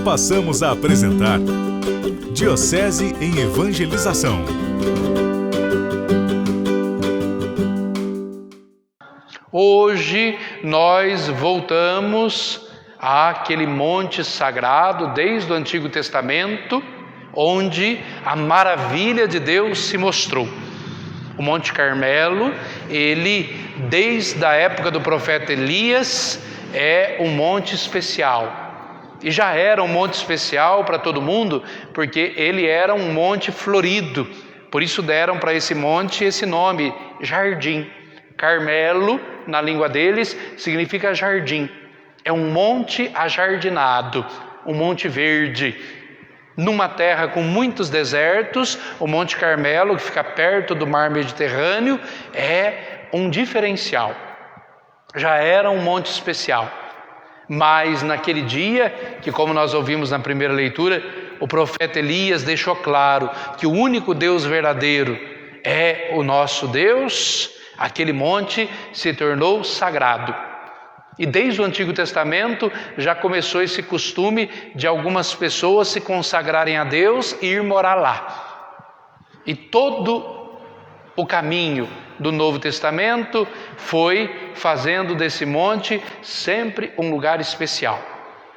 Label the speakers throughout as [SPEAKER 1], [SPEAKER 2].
[SPEAKER 1] passamos a apresentar Diocese em Evangelização.
[SPEAKER 2] Hoje nós voltamos àquele monte sagrado desde o Antigo Testamento, onde a maravilha de Deus se mostrou. O Monte Carmelo, ele desde a época do profeta Elias é um monte especial. E já era um monte especial para todo mundo, porque ele era um monte florido. Por isso deram para esse monte esse nome, Jardim. Carmelo, na língua deles, significa jardim. É um monte ajardinado, um monte verde. Numa terra com muitos desertos, o Monte Carmelo, que fica perto do mar Mediterrâneo, é um diferencial. Já era um monte especial. Mas naquele dia, que como nós ouvimos na primeira leitura, o profeta Elias deixou claro que o único Deus verdadeiro é o nosso Deus, aquele monte se tornou sagrado. E desde o Antigo Testamento já começou esse costume de algumas pessoas se consagrarem a Deus e ir morar lá. E todo o caminho do Novo Testamento foi fazendo desse monte sempre um lugar especial.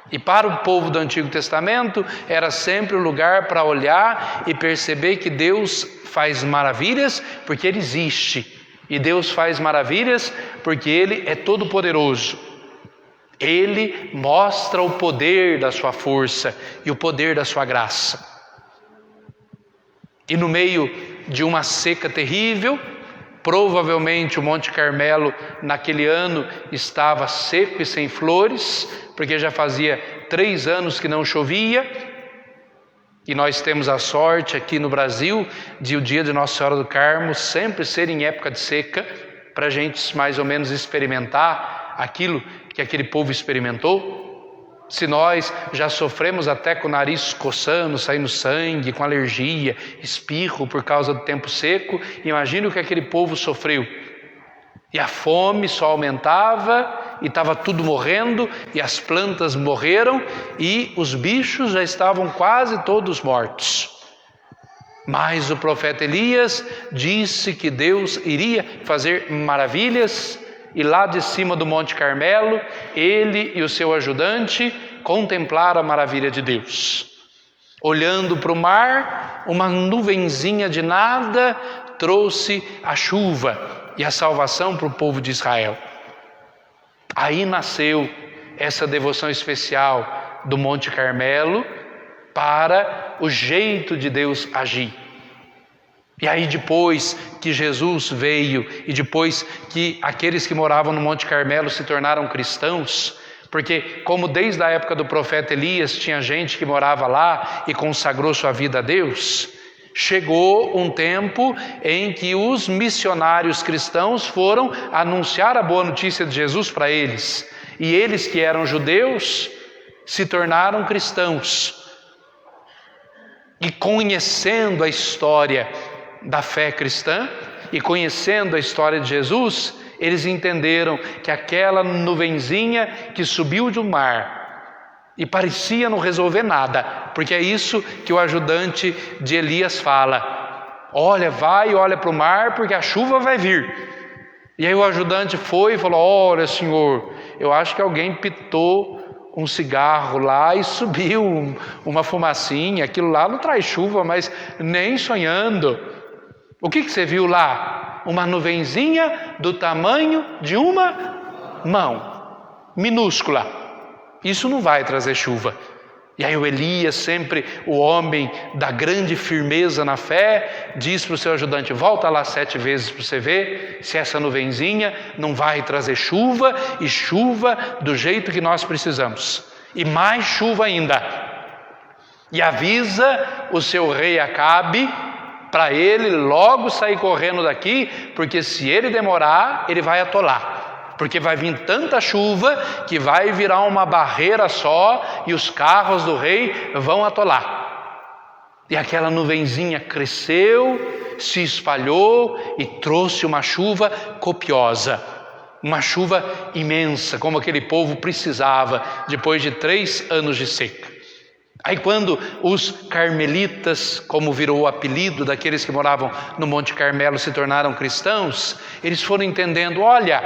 [SPEAKER 2] E para o povo do Antigo Testamento era sempre um lugar para olhar e perceber que Deus faz maravilhas porque Ele existe. E Deus faz maravilhas porque Ele é todo-poderoso. Ele mostra o poder da sua força e o poder da sua graça. E no meio de uma seca terrível, provavelmente o Monte Carmelo naquele ano estava seco e sem flores, porque já fazia 3 anos que não chovia. E nós temos a sorte aqui no Brasil de o dia de Nossa Senhora do Carmo sempre ser em época de seca, para a gente mais ou menos experimentar aquilo que aquele povo experimentou. Se nós já sofremos até com o nariz coçando, saindo sangue, com alergia, espirro por causa do tempo seco, imagina o que aquele povo sofreu. E a fome só aumentava, e estava tudo morrendo, e as plantas morreram, e os bichos já estavam quase todos mortos. Mas o profeta Elias disse que Deus iria fazer maravilhas, e lá de cima do Monte Carmelo, ele e o seu ajudante contemplaram a maravilha de Deus. Olhando para o mar, uma nuvenzinha de nada trouxe a chuva e a salvação para o povo de Israel. Aí nasceu essa devoção especial do Monte Carmelo para o jeito de Deus agir. E aí depois que Jesus veio e depois que aqueles que moravam no Monte Carmelo se tornaram cristãos, porque como desde a época do profeta Elias tinha gente que morava lá e consagrou sua vida a Deus, chegou um tempo em que os missionários cristãos foram anunciar a boa notícia de Jesus para eles. E eles que eram judeus se tornaram cristãos. E conhecendo a história da fé cristã e conhecendo a história de Jesus, eles entenderam que aquela nuvenzinha que subiu do mar e parecia não resolver nada, porque é isso que o ajudante de Elias fala: olha, vai e olha para o mar porque a chuva vai vir. E aí o ajudante foi e falou: olha, senhor, eu acho que alguém pitou um cigarro lá e subiu uma fumacinha, aquilo lá não traz chuva, mas nem sonhando. O que você viu lá? Uma nuvenzinha do tamanho de uma mão, minúscula. Isso não vai trazer chuva. E aí o Elias, sempre o homem da grande firmeza na fé, diz para o seu ajudante: volta lá 7 vezes para você ver se essa nuvenzinha não vai trazer chuva, e chuva do jeito que nós precisamos. E mais chuva ainda. E avisa o seu rei Acabe para ele logo sair correndo daqui, porque se ele demorar, ele vai atolar. Porque vai vir tanta chuva que vai virar uma barreira só e os carros do rei vão atolar. E aquela nuvenzinha cresceu, se espalhou e trouxe uma chuva copiosa. Uma chuva imensa, como aquele povo precisava depois de 3 anos de seca. Aí quando os carmelitas, como virou o apelido daqueles que moravam no Monte Carmelo, se tornaram cristãos, eles foram entendendo, olha,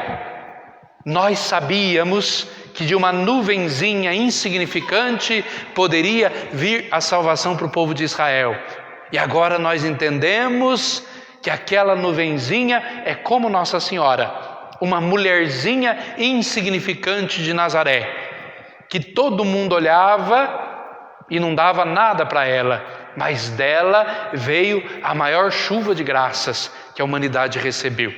[SPEAKER 2] nós sabíamos que de uma nuvenzinha insignificante poderia vir a salvação para o povo de Israel. E agora nós entendemos que aquela nuvenzinha é como Nossa Senhora, uma mulherzinha insignificante de Nazaré, que todo mundo olhava e não dava nada para ela, mas dela veio a maior chuva de graças que a humanidade recebeu.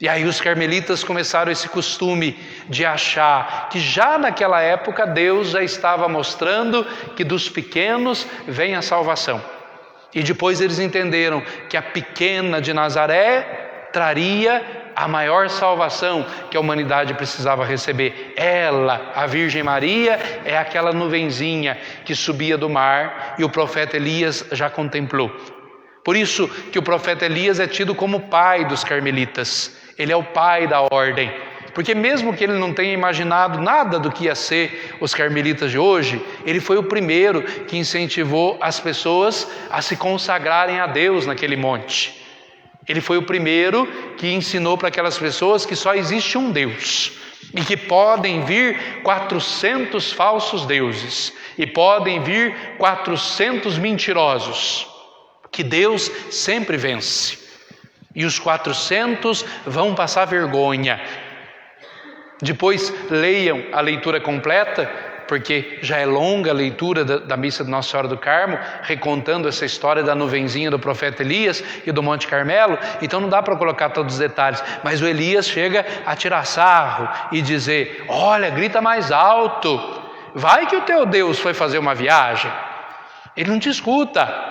[SPEAKER 2] E aí os carmelitas começaram esse costume de achar que já naquela época Deus já estava mostrando que dos pequenos vem a salvação. E depois eles entenderam que a pequena de Nazaré traria a maior salvação que a humanidade precisava receber. Ela, a Virgem Maria, é aquela nuvenzinha que subia do mar e o profeta Elias já contemplou. Por isso que o profeta Elias é tido como pai dos carmelitas. Ele é o pai da ordem. Porque mesmo que ele não tenha imaginado nada do que ia ser os carmelitas de hoje, ele foi o primeiro que incentivou as pessoas a se consagrarem a Deus naquele monte. Ele foi o primeiro que ensinou para aquelas pessoas que só existe um Deus e que podem vir 400 falsos deuses e podem vir 400 mentirosos, que Deus sempre vence e os 400 vão passar vergonha. Depois leiam a leitura completa, porque já é longa a leitura da missa de Nossa Senhora do Carmo, recontando essa história da nuvenzinha do profeta Elias e do Monte Carmelo, então não dá para colocar todos os detalhes, mas o Elias chega a tirar sarro e dizer, olha, grita mais alto, vai que o teu Deus foi fazer uma viagem, ele não te escuta,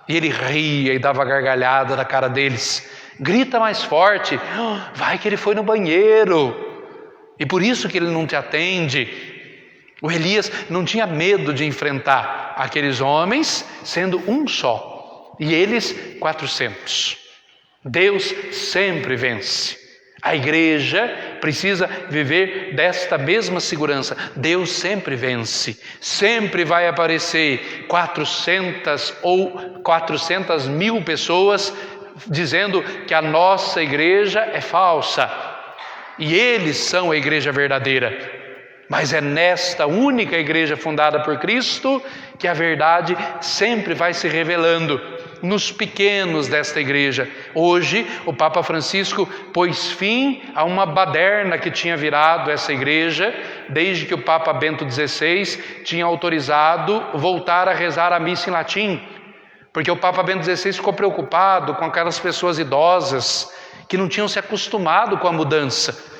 [SPEAKER 2] e ele ria e dava gargalhada na cara deles, grita mais forte, vai que ele foi no banheiro, e por isso que ele não te atende. O Elias não tinha medo de enfrentar aqueles homens, sendo um só, e eles 400. Deus sempre vence. A igreja precisa viver desta mesma segurança. Deus sempre vence. Sempre vai aparecer 400 ou 400 mil pessoas dizendo que a nossa igreja é falsa. E eles são a igreja verdadeira. Mas é nesta única igreja fundada por Cristo que a verdade sempre vai se revelando nos pequenos desta igreja. Hoje, o Papa Francisco pôs fim a uma baderna que tinha virado essa igreja, desde que o Papa Bento XVI tinha autorizado voltar a rezar a missa em latim. Porque o Papa Bento XVI ficou preocupado com aquelas pessoas idosas que não tinham se acostumado com a mudança.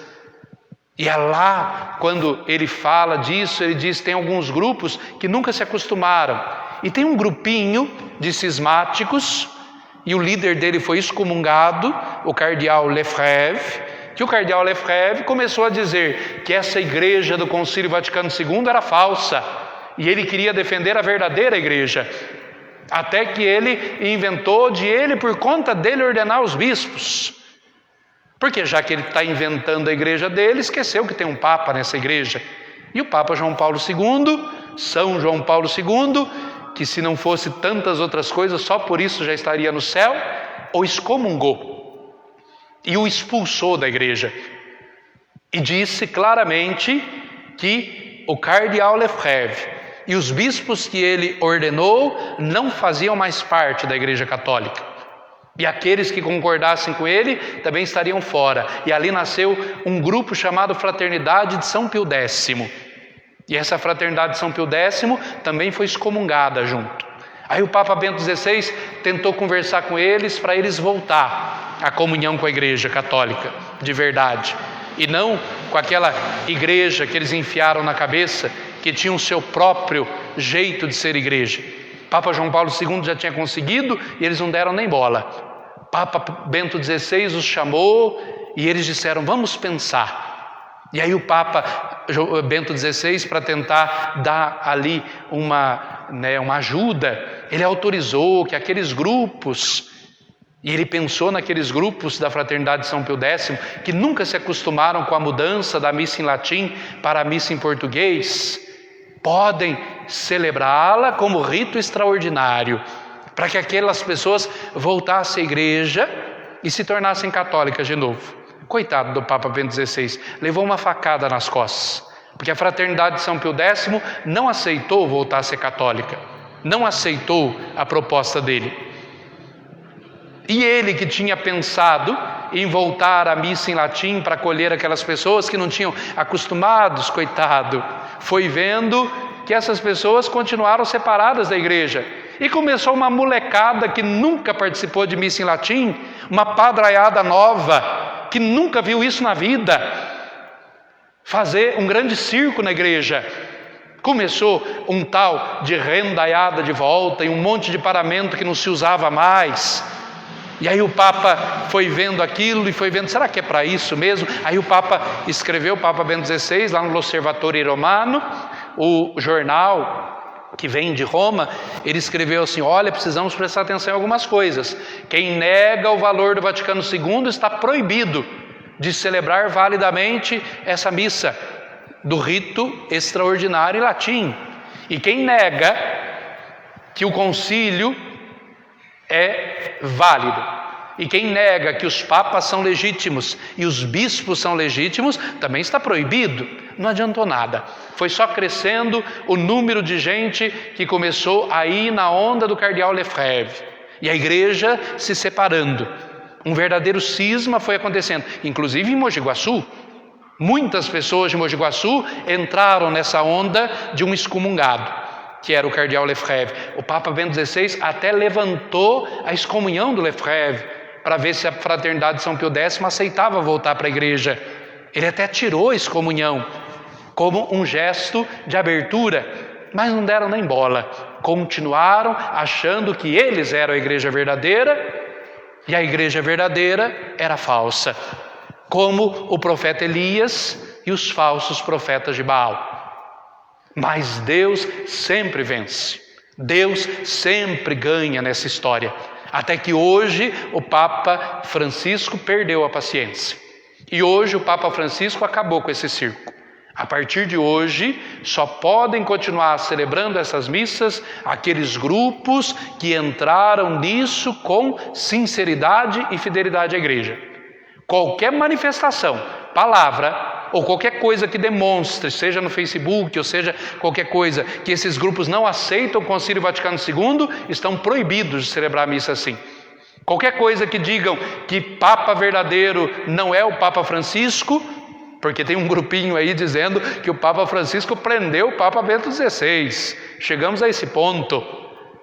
[SPEAKER 2] E é lá, quando ele fala disso, ele diz que tem alguns grupos que nunca se acostumaram. E tem um grupinho de cismáticos, e o líder dele foi excomungado, o cardeal Lefebvre, que o cardeal Lefebvre começou a dizer que essa igreja do Concílio Vaticano II era falsa, e ele queria defender a verdadeira igreja. Até que ele inventou de ele, por conta dele, ordenar os bispos. Porque já que ele está inventando a igreja dele, esqueceu que tem um Papa nessa igreja. E o Papa João Paulo II, São João Paulo II, que se não fosse tantas outras coisas, só por isso já estaria no céu, o excomungou. E o expulsou da igreja. E disse claramente que o cardeal Lefebvre e os bispos que ele ordenou não faziam mais parte da igreja católica. E aqueles que concordassem com ele também estariam fora. E ali nasceu um grupo chamado Fraternidade de São Pio X. E essa Fraternidade de São Pio X também foi excomungada junto. Aí o Papa Bento XVI tentou conversar com eles para eles voltar à comunhão com a igreja católica, de verdade. E não com aquela igreja que eles enfiaram na cabeça, que tinha o seu próprio jeito de ser igreja. Papa João Paulo II já tinha conseguido e eles não deram nem bola. Papa Bento XVI os chamou e eles disseram, vamos pensar. E aí o Papa Bento XVI, para tentar dar ali uma ajuda, ele autorizou que aqueles grupos, e ele pensou naqueles grupos da Fraternidade de São Pio X, que nunca se acostumaram com a mudança da missa em latim para a missa em português, podem celebrá-la como rito extraordinário, para que aquelas pessoas voltassem à igreja e se tornassem católicas de novo. Coitado do Papa Bento XVI, levou uma facada nas costas, porque a Fraternidade de São Pio X não aceitou voltar a ser católica, não aceitou a proposta dele. E ele, que tinha pensado em voltar à missa em latim para acolher aquelas pessoas que não tinham acostumados, coitado, foi vendo que essas pessoas continuaram separadas da igreja. E começou uma molecada que nunca participou de missa em latim, uma padraiada nova, que nunca viu isso na vida, fazer um grande circo na igreja. Começou um tal de rendaiada de volta e um monte de paramento que não se usava mais. E aí o Papa foi vendo aquilo e foi vendo, será que é para isso mesmo? Aí o Papa escreveu, o Papa Bento XVI, lá no L'Osservatore Romano, o jornal que vem de Roma, ele escreveu assim: olha, precisamos prestar atenção em algumas coisas. Quem nega o valor do Vaticano II está proibido de celebrar validamente essa missa do rito extraordinário em latim. E quem nega que o concílio é válido, e quem nega que os papas são legítimos e os bispos são legítimos, também está proibido. Não adiantou nada, foi só crescendo o número de gente que começou a ir na onda do cardeal Lefebvre, e a igreja se separando. Um verdadeiro cisma foi acontecendo, inclusive em Mogi Guaçu. Muitas pessoas de Mogi Guaçu entraram nessa onda de um excomungado, que era o cardeal Lefebvre. O Papa Bento XVI até levantou a excomunhão do Lefebvre para ver se a Fraternidade de São Pio X aceitava voltar para a igreja. Ele até tirou a excomunhão como um gesto de abertura, mas não deram nem bola. Continuaram achando que eles eram a igreja verdadeira e a igreja verdadeira era falsa, como o profeta Elias e os falsos profetas de Baal. Mas Deus sempre vence, Deus sempre ganha nessa história, até que hoje o Papa Francisco perdeu a paciência. E hoje o Papa Francisco acabou com esse circo. A partir de hoje, só podem continuar celebrando essas missas aqueles grupos que entraram nisso com sinceridade e fidelidade à igreja. Qualquer manifestação, palavra ou qualquer coisa que demonstre, seja no Facebook ou seja qualquer coisa, que esses grupos não aceitam o Concílio Vaticano II, estão proibidos de celebrar a missa assim. Qualquer coisa que digam que Papa verdadeiro não é o Papa Francisco, porque tem um grupinho aí dizendo que o Papa Francisco prendeu o Papa Bento XVI. Chegamos a esse ponto.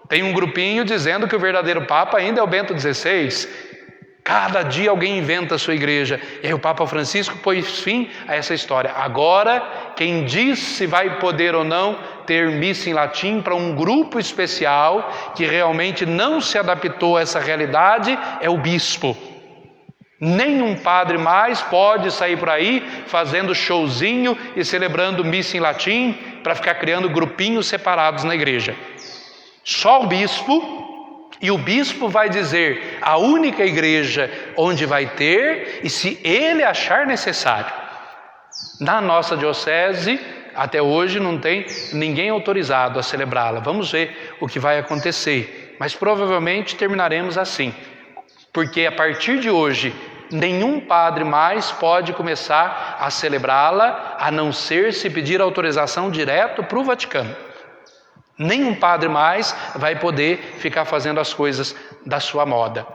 [SPEAKER 2] Tem um grupinho dizendo que o verdadeiro Papa ainda é o Bento XVI. Cada dia alguém inventa a sua igreja. E aí o Papa Francisco pôs fim a essa história. Agora, quem diz se vai poder ou não ter missa em latim para um grupo especial que realmente não se adaptou a essa realidade é o bispo. Nenhum padre mais pode sair por aí fazendo showzinho e celebrando missa em latim para ficar criando grupinhos separados na igreja. Só o bispo, e o bispo vai dizer a única igreja onde vai ter e se ele achar necessário. Na nossa diocese, até hoje não tem ninguém autorizado a celebrá-la. Vamos ver o que vai acontecer, mas provavelmente terminaremos assim. Porque a partir de hoje, nenhum padre mais pode começar a celebrá-la, a não ser se pedir autorização direto para o Vaticano. Nenhum padre mais vai poder ficar fazendo as coisas da sua moda.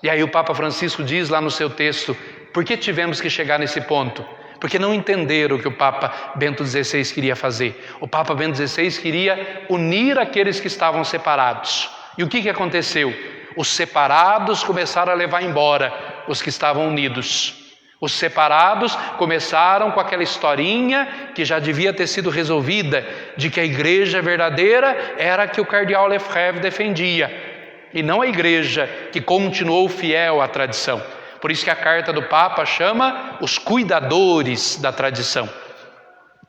[SPEAKER 2] E aí o Papa Francisco diz lá no seu texto, por que tivemos que chegar nesse ponto? Porque não entenderam o que o Papa Bento XVI queria fazer. O Papa Bento XVI queria unir aqueles que estavam separados. E o que aconteceu? Os separados começaram a levar embora os que estavam unidos. Os separados começaram com aquela historinha que já devia ter sido resolvida, de que a igreja verdadeira era a que o cardeal Lefebvre defendia, e não a igreja que continuou fiel à tradição. Por isso que a carta do Papa chama os cuidadores da tradição.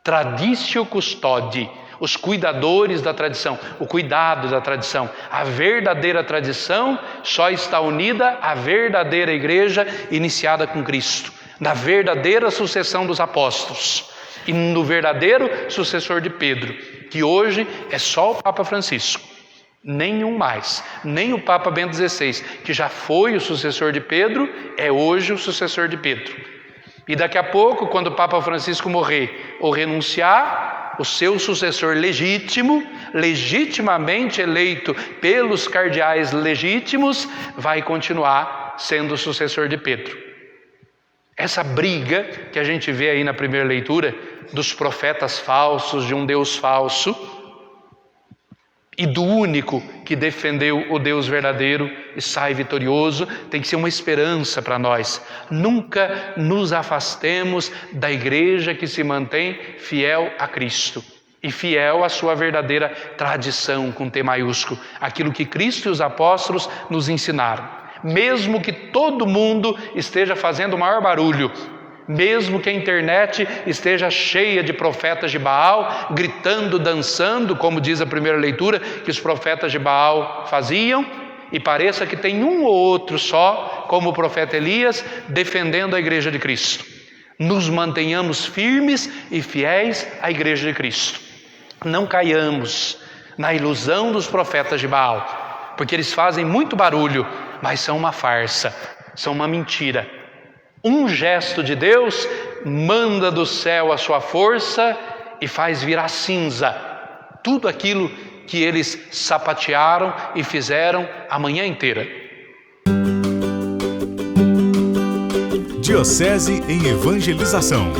[SPEAKER 2] Traditio custodi. Os cuidadores da tradição, o cuidado da tradição. A verdadeira tradição só está unida à verdadeira igreja iniciada com Cristo, na verdadeira sucessão dos apóstolos e no verdadeiro sucessor de Pedro, que hoje é só o Papa Francisco, nenhum mais, nem o Papa Bento XVI, que já foi o sucessor de Pedro, é hoje o sucessor de Pedro. E daqui a pouco, quando o Papa Francisco morrer ou renunciar, o seu sucessor legítimo, legitimamente eleito pelos cardeais legítimos, vai continuar sendo o sucessor de Pedro. Essa briga que a gente vê aí na primeira leitura, dos profetas falsos, de um Deus falso, e do único que defendeu o Deus verdadeiro e sai vitorioso, tem que ser uma esperança para nós. Nunca nos afastemos da igreja que se mantém fiel a Cristo e fiel à sua verdadeira tradição, com T maiúsculo, aquilo que Cristo e os apóstolos nos ensinaram. Mesmo que todo mundo esteja fazendo o maior barulho, mesmo que a internet esteja cheia de profetas de Baal, gritando, dançando, como diz a primeira leitura, que os profetas de Baal faziam, e pareça que tem um ou outro só, como o profeta Elias, defendendo a igreja de Cristo. Nos mantenhamos firmes e fiéis à igreja de Cristo. Não caiamos na ilusão dos profetas de Baal, porque eles fazem muito barulho, mas são uma farsa, são uma mentira. Um gesto de Deus manda do céu a sua força e faz virar cinza tudo aquilo que eles sapatearam e fizeram a manhã inteira.
[SPEAKER 1] Diocese em Evangelização.